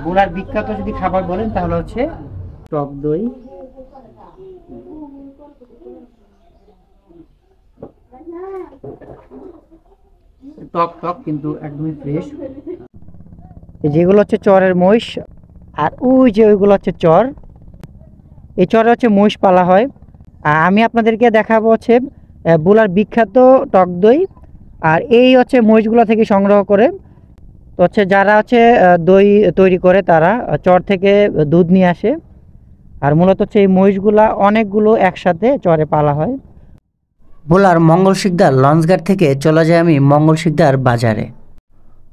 ভোলার বিখ্যাত যদি খাবার বলেন তাহলে হচ্ছে টক দই। টক টক কিন্তু একদমই ফ্রেশ। যেগুলো হচ্ছে চরের মহিষ, আর ওই যে ওইগুলো হচ্ছে চর, এই চরে হচ্ছে মহিষ পালা হয়। আর আমি আপনাদেরকে দেখাবো হচ্ছে ভোলার বিখ্যাত টক দই। আর এই হচ্ছে মহিষগুলো থেকে সংগ্রহ করে, তো হচ্ছে যারা হচ্ছে দই তৈরি করে তারা চর থেকে দুধ নিয়ে আসে। আর মূলত হচ্ছে এই মহিষগুলা অনেকগুলো একসাথে চরে পালা হয়। ভোলার মঙ্গল শিকদার লঞ্চঘাট থেকে চলে যাই আমি মঙ্গল শিকদার বাজারে।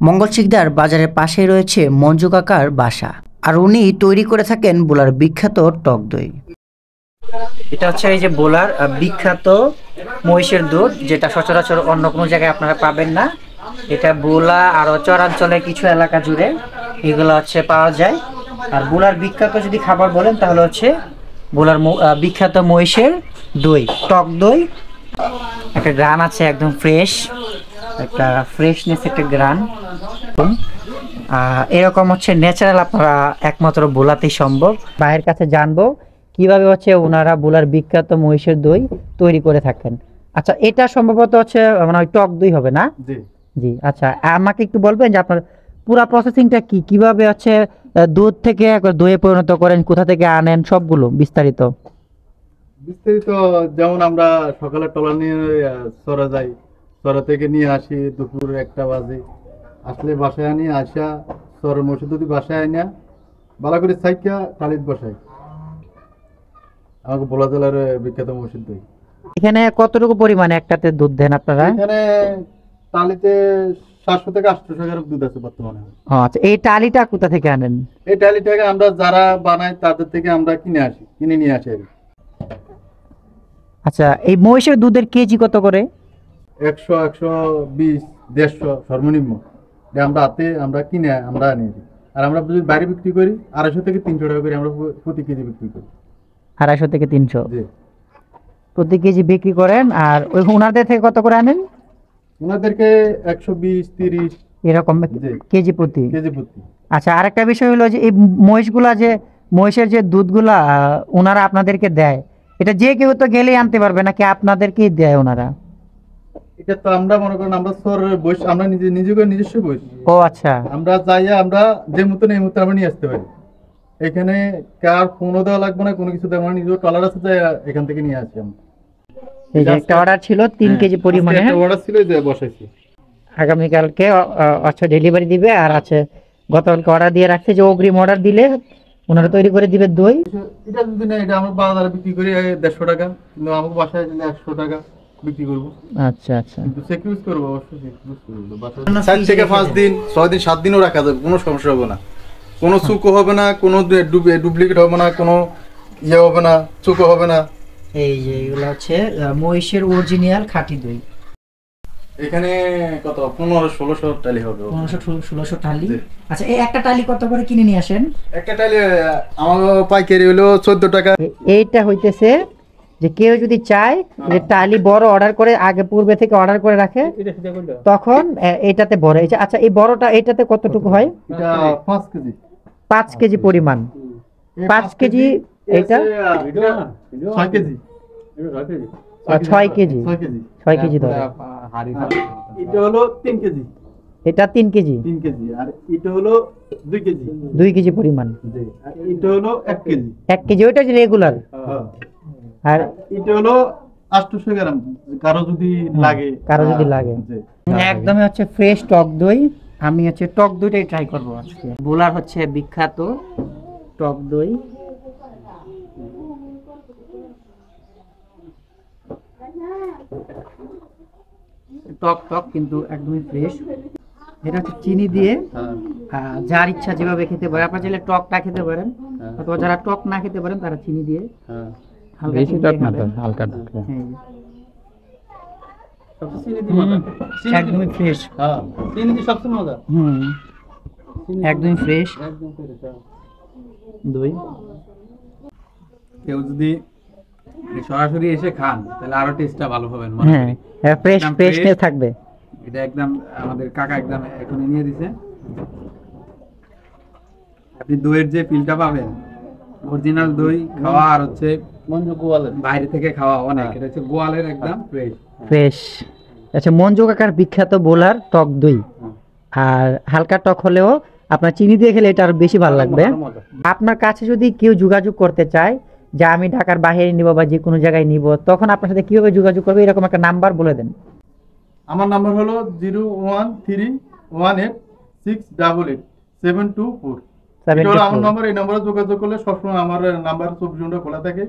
মঙ্গল শিকদার বাজারের পাশেই রয়েছে মঞ্জু কাকার বাসা, আর উনি তৈরি করে থাকেন ভোলার বিখ্যাত টক দই। এটা হচ্ছে এই যে ভোলার বিখ্যাত মহিষের দুধ, যেটা সচরাচর অন্য কোনো জায়গায় আপনারা পাবেন না। এটা ভোলা আর চরাঞ্চলের কিছু এলাকা জুড়ে এগুলো হচ্ছে পাওয়া যায়। আর ভোলার বিখ্যাত যদি খাবার বলেন তাহলে হচ্ছে ভোলার বিখ্যাত মহিষের দই, টক দই। একটা গ্রান আছে, একদম ফ্রেশ, একটা ফ্রেশনেস, একটা গ্রান। এরকম হচ্ছে ন্যাচারাল আপনারা একমাত্র ভোলাতেই সম্ভব। ভাইয়ের কাছে জানবো কিভাবে হচ্ছে ওনারা ভোলার বিখ্যাত মহিষের দই তৈরি করে থাকেন। আচ্ছা, এটা সম্ভবত হচ্ছে মানে টক দই হবে না? জি জি। আচ্ছা, আমাকে একটু বলবেন যে আপনার পুরো প্রসেসিংটা কি, কিভাবে হচ্ছে দুধ থেকে দইয়ে পরিণত করেন, কোথা থেকে আনেন, সবগুলো বিস্তারিত। যেমন আমরা সকালে টলা নিয়ে চড়া যাই, চড়া থেকে নিয়ে আসি দুপুর 1টা বাজে, আসলে বাসায় আনি, আসা চরের মসজিদ যদি বাসায় আনিয়া বালা করে সাইকা টালিত বসাই। আমাকে ভোলা জেলার বিখ্যাত মসজিদ দই। এখানে কতটুকু পরিমাণে একটাতে দুধ দেন আপনারা? এখানে টালিতে 700 থেকে 800 টাকার দুধ আছে বর্তমানে। আচ্ছা, এই টালিটা কোথা থেকে আনেন? এই টালিটাকে আমরা যারা বানাই তাদের থেকে আমরা কিনে নিয়ে আসি। আচ্ছা, এই মহিষের দুধের কেজি কত করে? 100, 120, 150 সর্বনিম্ন। আমরা কিনে আমরা আনি। আর আমরা যদি বাইরে বিক্রি করি 250 থেকে 300 টাকা করে আমরা প্রতি কেজি বিক্রি করি। 250 থেকে 300 জি, প্রতি কেজি বিক্রি করেন। আর ওই ওনাদের থেকে কত করে আনেন? ওনাদেরকে 120, 30 এরকম কেজি প্রতি। আচ্ছা, আরেকটা বিষয় হলো যে এই মহিষগুলা, যে মহিষের যে দুধগুলা ওনারা আপনাদেরকে দেয়, এটা যে কেউ তো গেলেই আনতে পারবে নাকি আপনাদেরকেই দেয় ওনারা? এটা তো আমরা মনে করেন আমরা শহরের বয়স, আমরা নিজস্ব বয়স। ও আচ্ছা। আমরা যাইয়া আমরা যে মতন এই মতন আমরা নিয়ে আসতে পারি। এখানে কার ফোনও দেওয়া লাগবে না, কোনো কিছু দেওয়া, নিজের টলার আছে, যাই এখান থেকে নিয়ে আসি আমরা। এই যে একটা অর্ডার ছিল 3 কেজি পরিমাণে, একটা অর্ডার ছিল যে বসাইছি। আগামীকালকে আচ্ছা ডেলিভারি দিবে। আর আছে গতকালকে অর্ডার দিয়ে রাখছে যে অগ্রিম অর্ডার দিলে ওনারা তৈরি করে দিবে দই। এটা যদি না, এটা আমরা বাজারে বিক্রি করি 150 টাকা, কিন্তু আমাকে বাসায় দিলে 100 টাকা বিক্রি করব। আচ্ছা আচ্ছা, কিন্তু সেকিউরিটি করব অবশ্যই, সেকিউরিটি করব। বাসায় 4 থেকে 5 দিন, 6 দিন, 7 দিনও রাখা যাবে, কোনো সমস্যা হবে না। কোনো চুকো হবে না, কোনো ডুপ্লিকেট হবে না, কোনো ইয়ে হবে না, চুকো হবে না। এই যে এগুলো হচ্ছে মহিষের অরিজিনাল খাঁটি দই। এখানে কত 1500-1600 টালি হবে। 1500-1600 টালি। আচ্ছা, এই একটা টালি কত করে কিনে নিয়ে আসেন? একটা টালি আমার পাইকারি হলো 14 টাকা। এইটা হইতেছে যে কেউ যদি চায় যে টালি বড় অর্ডার করে, আগে পূর্বে থেকে অর্ডার করে রাখে, তখন এটাতে বড়। আচ্ছা, এই বড়টা এটাতে কতটুকু হয়? এটা 5 কেজি। 5 কেজি পরিমাণ। 5 কেজি এটা 6 কেজি। 6 কেজি। 6 কেজি ধরে। এটা হলো 3 কেজি। এটা 3 কেজি। 3 কেজি। আর এটা হলো 2 কেজি। 2 কেজি পরিমাণ। জি। আর এটা হলো 1 কেজি। 1 কেজি ওইটা যে রেগুলার। হ্যাঁ। আর এটা হলো 800 গ্রাম, কারো যদি লাগে। জি। একদমই হচ্ছে ফ্রেশ টক দই। আমি হচ্ছে টক দইটাই ট্রাই করব আজকে। ভোলার হচ্ছে বিখ্যাত টক দই। টক টক কিন্তু একদমই ফ্রেশ। এটা হচ্ছে চিনি দিয়ে যার ইচ্ছা যেভাবে খেতে পারে। আপনারা চাইলে টকটা খেতে পারেন, অথবা যারা টক না খেতে পারেন তারা চিনি দিয়ে বেশি টক না, হালকা টক। একদমই ফ্রেশ। চিনি দিয়ে সবচেয়ে মজা। একদমই ফ্রেশ দই। কেউ যদি সরাসরি এসে খান তাহলে আরো টেস্টটা ভালো হবে। হ্যাঁ, ফ্রেশনেস থাকবে। এটা একদম আমাদের কাকা একদম এখনই নিয়ে দিছে। আপনি দইয়ের যে ফিলটা পাবেন, অরিজিনাল দই খাওয়া আর হচ্ছে মঞ্জু গোয়ালের বাইরে থেকে খাওয়া অনেক। এটা হচ্ছে গোয়ালের একদম ফ্রেশ। ফ্রেশ। আচ্ছা, মঞ্জু কাকার বিখ্যাত বোলার টক দই, আর হালকা টক হলেও আপনার চিনি দিয়ে খেলে এটা আরো বেশি ভালো লাগবে। আপনার কাছে যদি কেউ যোগাযোগ করতে চায় যে আমি ঢাকার বাইরে নিব বা যে কোনো জায়গায় নিব, তখন আপনার সাথে কিভাবে যোগাযোগ করবে, এরকম একটা নাম্বার বলে দেন। আমার নাম্বার হলো 01318688724। এটা হলো আমার নাম্বার। এই নাম্বারে যোগাযোগ করলে সবসময় আমার নাম্বার 24 ঘন্টা খোলা থাকে।